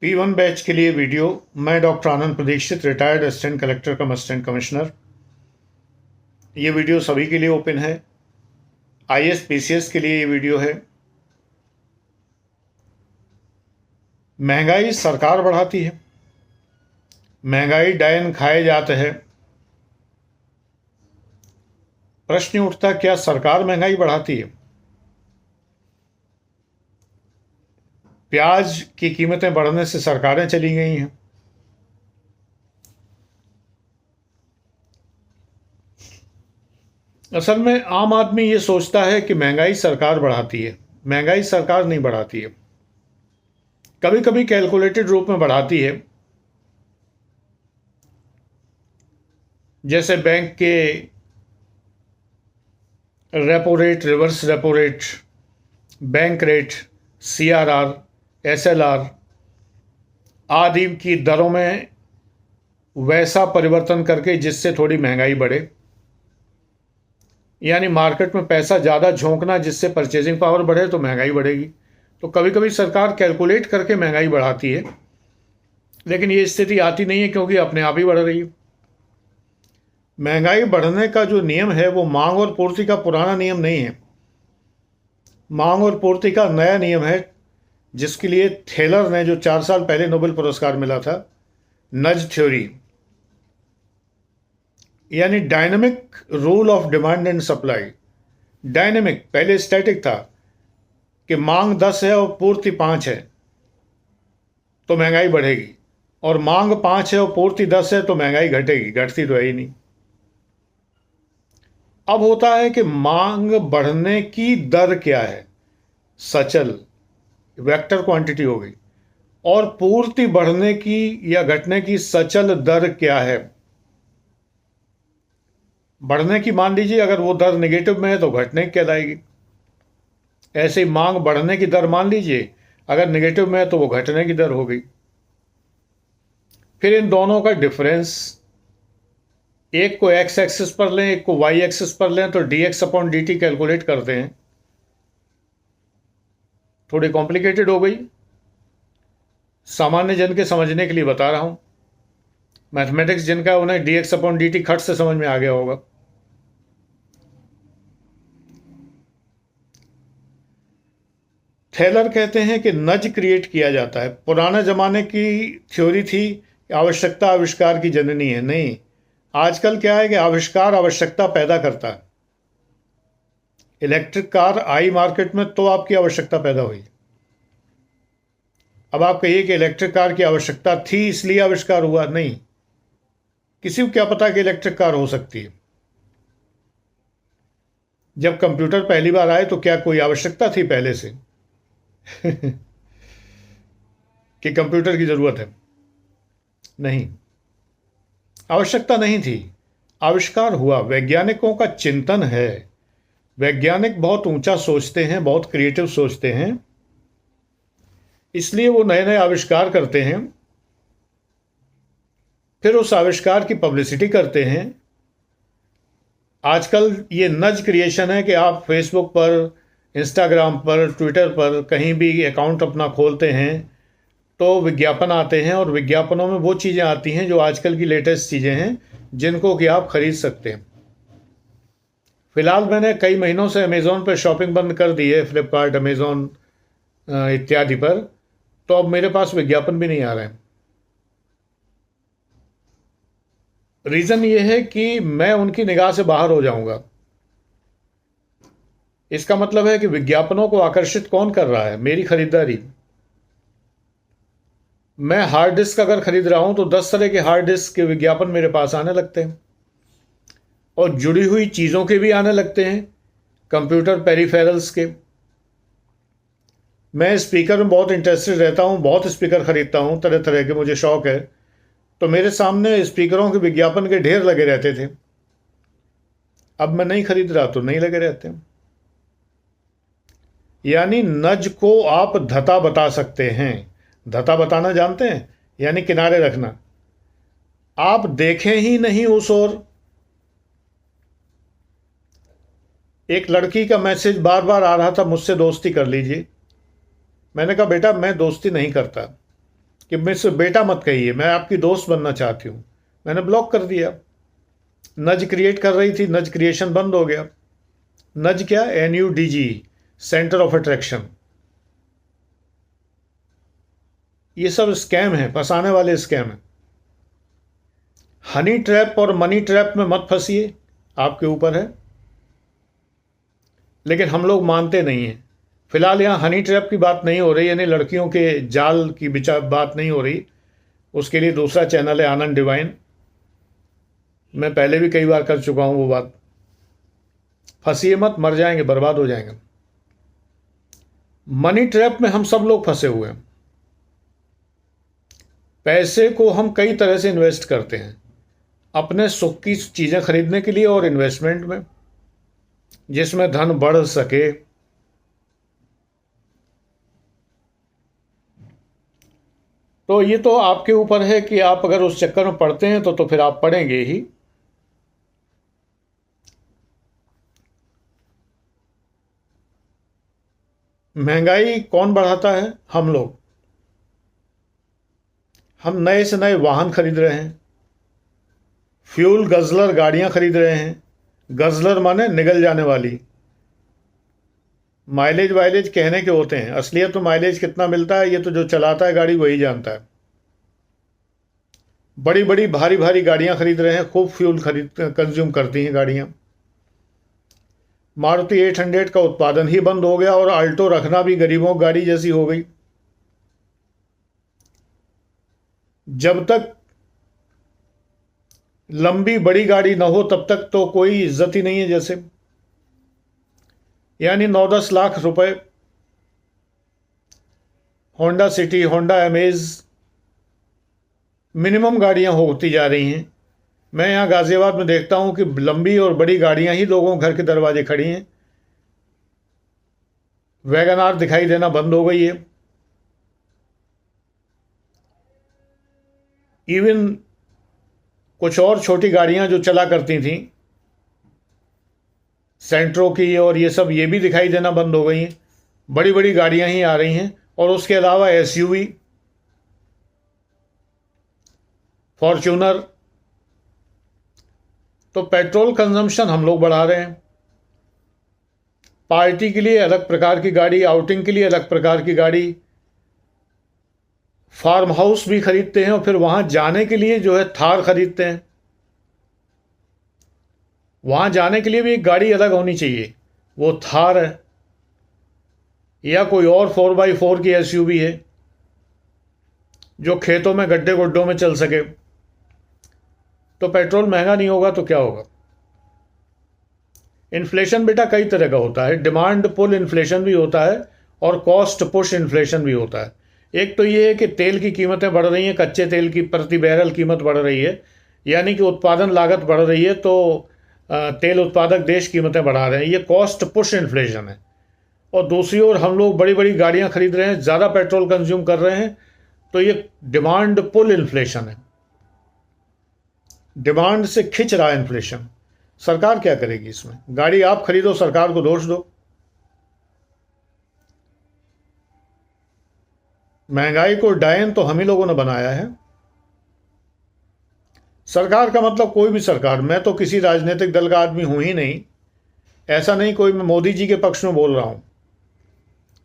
P1 batch के लिए video. मैं डॉक्टर आनंद प्रदीक्षित, रिटायर्ड असिस्टेंट कलेक्टर कम असिस्टेंट कमिश्नर। ये वीडियो सभी के लिए ओपन है। IAS PCS के लिए ये वीडियो है। महंगाई सरकार बढ़ाती है, महंगाई डायन खाए जाते हैं। प्रश्न उठता, क्या सरकार महंगाई बढ़ाती है? प्याज की कीमतें बढ़ने से सरकारें चली गई हैं। असल में आम आदमी ये सोचता है कि महंगाई सरकार बढ़ाती है। महंगाई सरकार नहीं बढ़ाती है, कभी कभी कैलकुलेटेड रूप में बढ़ाती है। जैसे बैंक के repo rate, reverse repo rate, bank rate, CRR, SLR आदि की दरों में वैसा परिवर्तन करके जिससे थोड़ी महंगाई बढ़े, यानी मार्केट में पैसा ज़्यादा झोंकना जिससे परचेजिंग पावर बढ़े तो महंगाई बढ़ेगी। तो कभी कभी सरकार कैलकुलेट करके महंगाई बढ़ाती है, लेकिन ये स्थिति आती नहीं है क्योंकि अपने आप ही बढ़ रही है। महंगाई बढ़ने का जो नियम है वो मांग और पूर्ति का पुराना नियम नहीं है, मांग और पूर्ति का नया नियम है, जिसके लिए थेलर ने जो 4 साल पहले नोबेल पुरस्कार मिला था, नज थ्योरी, यानी dynamic rule of demand and supply. Dynamic पहले स्टैटिक था कि मांग 10 है और पूर्ति 5 है तो महंगाई बढ़ेगी, और मांग 5 है और पूर्ति 10 है तो महंगाई घटेगी, घटती तो है ही नहीं। अब होता है कि मांग बढ़ने की दर क्या है, सचल वेक्टर क्वांटिटी हो गई, और पूर्ति बढ़ने की या घटने की सचल दर क्या है। बढ़ने की मान लीजिए अगर वो दर नेगेटिव में है तो घटने की कहलाएगी। ऐसे ही मांग बढ़ने की दर मान लीजिए अगर नेगेटिव में है तो वो घटने की दर हो गई। फिर इन दोनों का डिफरेंस, एक को x एक्सिस पर लें, एक को y एक्सिस पर लें, तो dx/dt कैलकुलेट करते हैं। थोड़ी कॉम्प्लिकेटेड हो गई, सामान्य जन के समझने के लिए बता रहा हूं। मैथमेटिक्स जिनका है उन्हें dx/dt खट से समझ में आ गया होगा। थेलर कहते हैं कि नज क्रिएट किया जाता है। पुराने जमाने की थ्योरी थी कि आवश्यकता आविष्कार की जननी है। नहीं, आजकल क्या है कि आविष्कार आवश्यकता पैदा करता है। इलेक्ट्रिक कार आई मार्केट में तो आपकी आवश्यकता पैदा हुई। अब आप कहिए कि इलेक्ट्रिक कार की आवश्यकता थी इसलिए आविष्कार हुआ, नहीं, किसी को क्या पता कि इलेक्ट्रिक कार हो सकती है। जब कंप्यूटर पहली बार आए तो क्या कोई आवश्यकता थी पहले से कि कंप्यूटर की जरूरत है? नहीं, आवश्यकता नहीं थी, आविष्कार हुआ। वैज्ञानिकों का चिंतन है, वैज्ञानिक बहुत ऊंचा सोचते हैं, बहुत क्रिएटिव सोचते हैं, इसलिए वो नए नए आविष्कार करते हैं, फिर उस आविष्कार की पब्लिसिटी करते हैं। आजकल ये नज क्रिएशन है कि आप फेसबुक पर, इंस्टाग्राम पर, ट्विटर पर कहीं भी अकाउंट अपना खोलते हैं तो विज्ञापन आते हैं, और विज्ञापनों में वो चीज़ें आती हैं जो आजकल की लेटेस्ट चीज़ें हैं जिनको कि आप खरीद सकते हैं। फिलहाल मैंने कई महीनों से अमेज़ोन पर शॉपिंग बंद कर दी है, फ्लिपकार्ट, अमेज़ोन इत्यादि पर, तो अब मेरे पास विज्ञापन भी नहीं आ रहे हैं। रीज़न ये है कि मैं उनकी निगाह से बाहर हो जाऊंगा। इसका मतलब है कि विज्ञापनों को आकर्षित कौन कर रहा है? मेरी खरीदारी। मैं हार्ड डिस्क अगर खरीद रहा हूं तो 10 तरह के हार्ड डिस्क के विज्ञापन मेरे पास आने लगते हैं, और जुड़ी हुई चीज़ों के भी आने लगते हैं, कंप्यूटर पेरिफेरल्स के। मैं स्पीकर में बहुत इंटरेस्टेड रहता हूं, बहुत स्पीकर खरीदता हूं, तरह तरह के, मुझे शौक है। तो मेरे सामने स्पीकरों के विज्ञापन के ढेर लगे रहते थे। अब मैं नहीं खरीद रहा तो नहीं लगे रहते। यानी नज को आप धता बता सकते हैं। धता बताना जानते हैं? यानी किनारे रखना। आप देखें ही नहीं उस ओर। एक लड़की का मैसेज बार बार आ रहा था, मुझसे दोस्ती कर लीजिए। मैंने कहा बेटा मैं दोस्ती नहीं करता, कि मुझसे बेटा मत कहिए, मैं आपकी दोस्त बनना चाहती हूँ, मैंने ब्लॉक कर दिया। नज क्रिएट कर रही थी, नज क्रिएशन बंद हो गया। नज क्या? NUDG, centre of attraction. ये सब स्कैम है, फंसाने वाले स्कैम है। हनी ट्रैप और मनी ट्रैप में मत फंसिए, आपके ऊपर है, लेकिन हम लोग मानते नहीं हैं। फिलहाल यहाँ हनी ट्रैप की बात नहीं हो रही, यानी लड़कियों के जाल की बात नहीं हो रही। उसके लिए दूसरा चैनल है आनंद डिवाइन, मैं पहले भी कई बार कर चुका हूँ वो बात। फंसिए मत, मर जाएंगे, बर्बाद हो जाएंगे। मनी ट्रैप में हम सब लोग फंसे हुए हैं। पैसे को हम कई तरह से इन्वेस्ट करते हैं, अपने सुख की चीज़ें खरीदने के लिए और इन्वेस्टमेंट में, जिसमें धन बढ़ सके। तो ये तो आपके ऊपर है कि आप अगर उस चक्कर में पड़ते हैं तो फिर आप पड़ेंगे ही। महंगाई कौन बढ़ाता है? हम लोग। हम नए से नए वाहन खरीद रहे हैं, फ्यूल गजलर गाड़ियां खरीद रहे हैं। गजलर माने निगल जाने वाली। माइलेज वाइलेज कहने के होते हैं, असलियत तो माइलेज कितना मिलता है ये तो जो चलाता है गाड़ी वही जानता है। बड़ी बड़ी भारी भारी गाड़ियां खरीद रहे हैं, खूब फ्यूल कंज्यूम करती हैं गाड़ियां। मारुति 800 का उत्पादन ही बंद हो गया और अल्टो रखना भी गरीबों की गाड़ी जैसी हो गई। जब तक लंबी बड़ी गाड़ी ना हो तब तक तो कोई इज्जत ही नहीं है। जैसे यानी 9-10 लाख रुपए Honda city, Honda amaze minimum गाड़ियां होती जा रही हैं। मैं यहाँ गाजियाबाद में देखता हूँ कि लंबी और बड़ी गाड़ियां ही लोगों के घर के दरवाजे खड़ी हैं। वैगन आर दिखाई देना बंद हो गई है। इवन कुछ और छोटी गाड़ियां जो चला करती थीं, सेंट्रो की और ये सब, ये भी दिखाई देना बंद हो गई हैं। बड़ी बड़ी गाड़ियां ही आ रही हैं। और उसके अलावा SUV, फॉर्च्यूनर। तो पेट्रोल कंजम्पशन हम लोग बढ़ा रहे हैं। पार्टी के लिए अलग प्रकार की गाड़ी, आउटिंग के लिए अलग प्रकार की गाड़ी, फार्म हाउस भी खरीदते हैं और फिर वहां जाने के लिए जो है थार खरीदते हैं। वहां जाने के लिए भी एक गाड़ी अलग होनी चाहिए, वो थार है या कोई और 4x4 की SUV है जो खेतों में गड्ढे गुड्ढों में चल सके। तो पेट्रोल महंगा नहीं होगा तो क्या होगा? इन्फ्लेशन बेटा कई तरह का होता है। डिमांड पुल इन्फ्लेशन भी होता है और कॉस्ट पुश इन्फ्लेशन भी होता है। एक तो ये है कि तेल की कीमतें बढ़ रही हैं, कच्चे तेल की प्रति बैरल कीमत बढ़ रही है, यानी कि उत्पादन लागत बढ़ रही है, तो तेल उत्पादक देश कीमतें बढ़ा रहे हैं, ये कॉस्ट पुश इन्फ्लेशन है। और दूसरी ओर हम लोग बड़ी बड़ी गाड़ियां खरीद रहे हैं, ज़्यादा पेट्रोल कंज्यूम कर रहे हैं, तो ये डिमांड पुल इन्फ्लेशन है। डिमांड से खिंच रहा है इन्फ्लेशन। सरकार क्या करेगी इसमें? गाड़ी आप खरीदो, सरकार को दोष दो। महंगाई को डायन तो हम ही लोगों ने बनाया है। सरकार का मतलब कोई भी सरकार, मैं तो किसी राजनीतिक दल का आदमी हूं ही नहीं। ऐसा नहीं कोई मैं मोदी जी के पक्ष में बोल रहा हूं।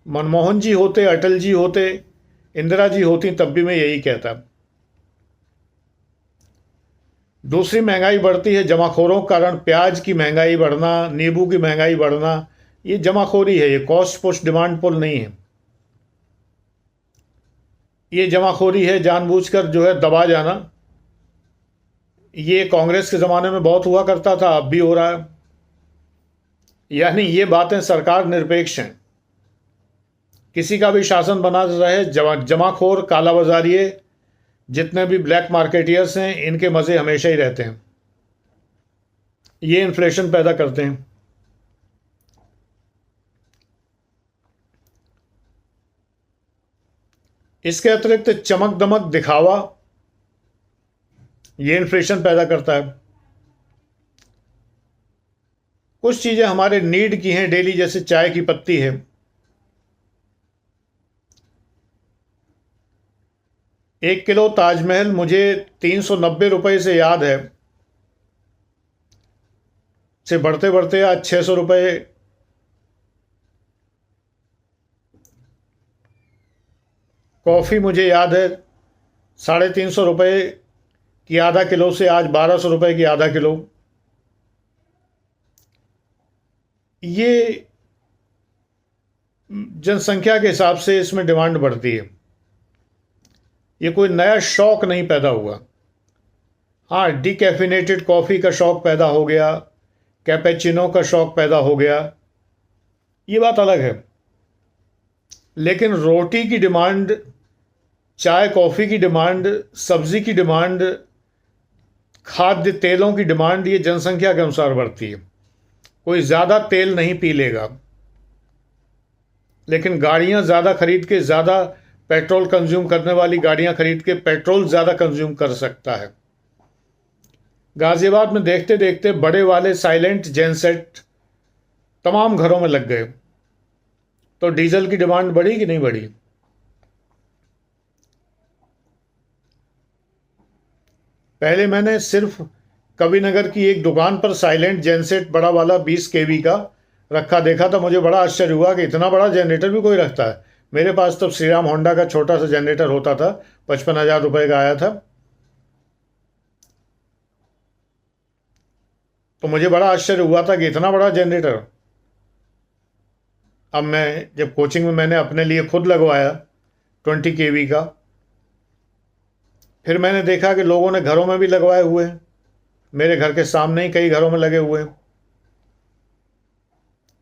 मनमोहन जी होते, अटल जी होते, इंदिरा जी होती, तब भी मैं यही कहता। दूसरी महंगाई बढ़ती है जमाखोरों के कारण। प्याज की महंगाई बढ़ना, नींबू की महंगाई बढ़ना, ये जमाखोरी है, ये कॉस्ट पुश डिमांड पुल नहीं है। ये जमाखोरी है, जानबूझकर जो है दबा जाना। ये कांग्रेस के ज़माने में बहुत हुआ करता था, अब भी हो रहा है। यानी ये बातें सरकार निरपेक्ष हैं, किसी का भी शासन बना रहे। जमाखोर, कालाबाजारिये, जितने भी ब्लैक मार्केटियर्स हैं, इनके मज़े हमेशा ही रहते हैं। ये इन्फ्लेशन पैदा करते हैं। इसके अतिरिक्त चमक दमक, दिखावा, ये इन्फ्लेशन पैदा करता है। कुछ चीज़ें हमारे नीड की हैं डेली, जैसे चाय की पत्ती है, 1 किलो ताजमहल मुझे 390 रुपये से याद है, से बढ़ते बढ़ते आज 600 रुपये। कॉफ़ी मुझे याद है 350 रुपये की आधा किलो से आज 1200 रुपये की आधा किलो। ये जनसंख्या के हिसाब से इसमें डिमांड बढ़ती है। ये कोई नया शौक नहीं पैदा हुआ। हाँ, डिकैफिनेटेड कॉफ़ी का शौक पैदा हो गया, कैपेचिनो का शौक पैदा हो गया, ये बात अलग है। लेकिन रोटी की डिमांड, चाय कॉफ़ी की डिमांड, सब्ज़ी की डिमांड, खाद्य तेलों की डिमांड, ये जनसंख्या के अनुसार बढ़ती है। कोई ज़्यादा तेल नहीं पी लेगा, लेकिन गाड़ियाँ ज़्यादा खरीद के, ज़्यादा पेट्रोल कंज्यूम करने वाली गाड़ियाँ खरीद के पेट्रोल ज़्यादा कंज्यूम कर सकता है। गाज़ियाबाद में देखते देखते बड़े वाले साइलेंट जेनसेट तमाम घरों में लग गए, तो डीजल की डिमांड बढ़ी कि नहीं बढ़ी? पहले मैंने सिर्फ कविनगर की एक दुकान पर साइलेंट जेनसेट बड़ा वाला 20 केवी का रखा देखा था। मुझे बड़ा आश्चर्य हुआ कि इतना बड़ा जनरेटर भी कोई रखता है। मेरे पास तब श्रीराम होंडा का छोटा सा जनरेटर होता था, 55,000 रुपये का आया था। तो मुझे बड़ा आश्चर्य हुआ था कि इतना बड़ा जनरेटर। अब मैं जब कोचिंग में मैंने अपने लिए खुद लगवाया 20 केवी का, फिर मैंने देखा कि लोगों ने घरों में भी लगवाए हुए हैं। मेरे घर के सामने ही कई घरों में लगे हुए हैं,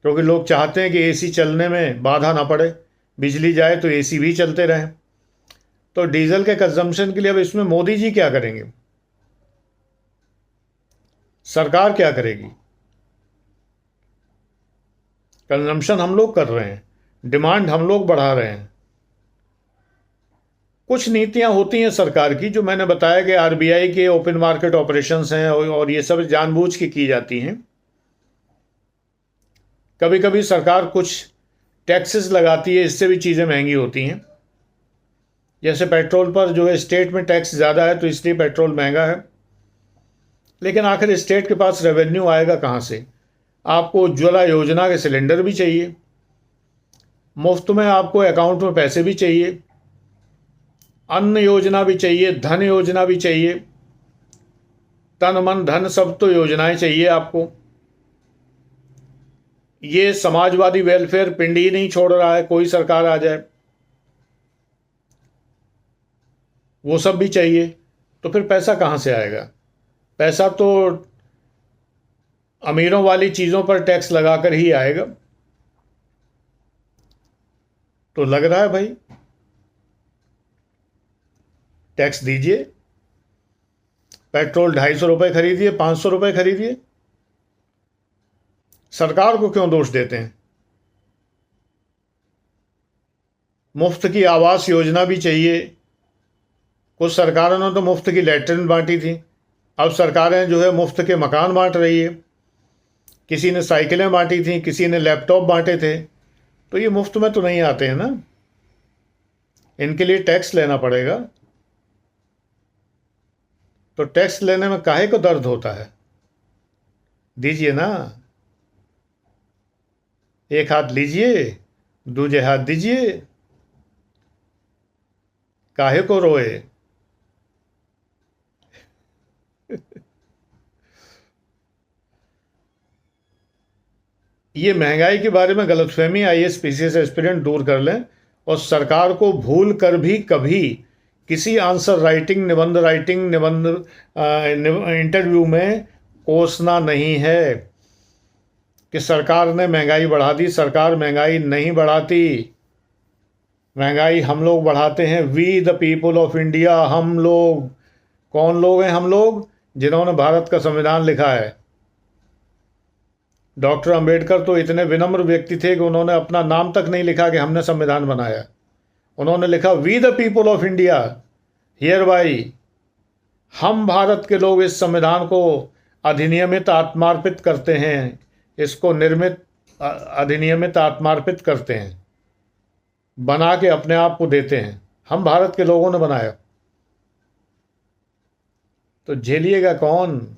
क्योंकि लोग चाहते हैं कि एसी चलने में बाधा ना पड़े, बिजली जाए तो एसी भी चलते रहें। तो डीजल के कंजम्पशन के लिए अब इसमें मोदी जी क्या करेंगे? सरकार क्या करेगी? कंजम्पशन हम लोग कर रहे हैं, डिमांड हम लोग बढ़ा रहे हैं। कुछ नीतियां होती हैं सरकार की, जो मैंने बताया कि आरबीआई के ओपन मार्केट ऑपरेशंस हैं और ये सब जानबूझ के की जाती हैं। कभी कभी सरकार कुछ टैक्सेस लगाती है, इससे भी चीज़ें महंगी होती हैं। जैसे पेट्रोल पर जो है स्टेट में टैक्स ज़्यादा है, तो इसलिए पेट्रोल महंगा है। लेकिन आखिर स्टेट के पास रेवेन्यू आएगा कहाँ से? आपको उज्ज्वला योजना के सिलेंडर भी चाहिए, मुफ्त में आपको अकाउंट में पैसे भी चाहिए, अन्न योजना भी चाहिए, धन योजना भी चाहिए, तन मन धन सब तो योजनाएं चाहिए आपको। ये समाजवादी वेलफेयर पिंड ही नहीं छोड़ रहा है, कोई सरकार आ जाए वो सब भी चाहिए। तो फिर पैसा कहाँ से आएगा? पैसा तो अमीरों वाली चीज़ों पर टैक्स लगाकर ही आएगा। तो लग रहा है भाई, टैक्स दीजिए, पेट्रोल 250 रुपये खरीदिए, 500 रुपये खरीदिए। सरकार को क्यों दोष देते हैं? मुफ्त की आवास योजना भी चाहिए। कुछ सरकारों ने तो मुफ्त की लैट्रिन बांटी थी, अब सरकारें जो है मुफ्त के मकान बांट रही है। किसी ने साइकिलें बांटी थी, किसी ने लैपटॉप बांटे थे। तो ये मुफ्त में तो नहीं आते हैं ना, इनके लिए टैक्स लेना पड़ेगा। तो टैक्स लेने में काहे को दर्द होता है? दीजिए ना, एक हाथ लीजिए, दूजे हाथ दीजिए, काहे को रोए? ये महंगाई के बारे में गलतफहमी आईएएस पीसीएस एस्पिरेंट दूर कर लें, और सरकार को भूल कर भी कभी किसी आंसर राइटिंग, निबंध राइटिंग, निबंध इंटरव्यू में कोसना नहीं है कि सरकार ने महंगाई बढ़ा दी। सरकार महंगाई नहीं बढ़ाती, महंगाई हम लोग बढ़ाते हैं। We the people of India, हम लोग। कौन लोग हैं हम लोग? जिन्होंने भारत का संविधान लिखा है। डॉक्टर अंबेडकर तो इतने विनम्र व्यक्ति थे कि उन्होंने अपना नाम तक नहीं लिखा कि हमने संविधान बनाया। उन्होंने लिखा we the people of India hereby. हम भारत के लोग इस संविधान को अधिनियमित आत्मार्पित करते हैं, इसको निर्मित अधिनियमित आत्मार्पित करते हैं, बना के अपने आप को देते हैं। हम भारत के लोगों ने बनाया। तो झेलिएगा कौन,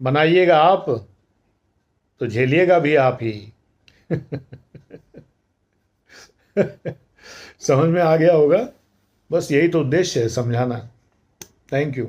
बनाइएगा आप तो झेलिएगा भी आप ही। समझ में आ गया होगा, बस यही तो उद्देश्य है, समझाना। Thank you.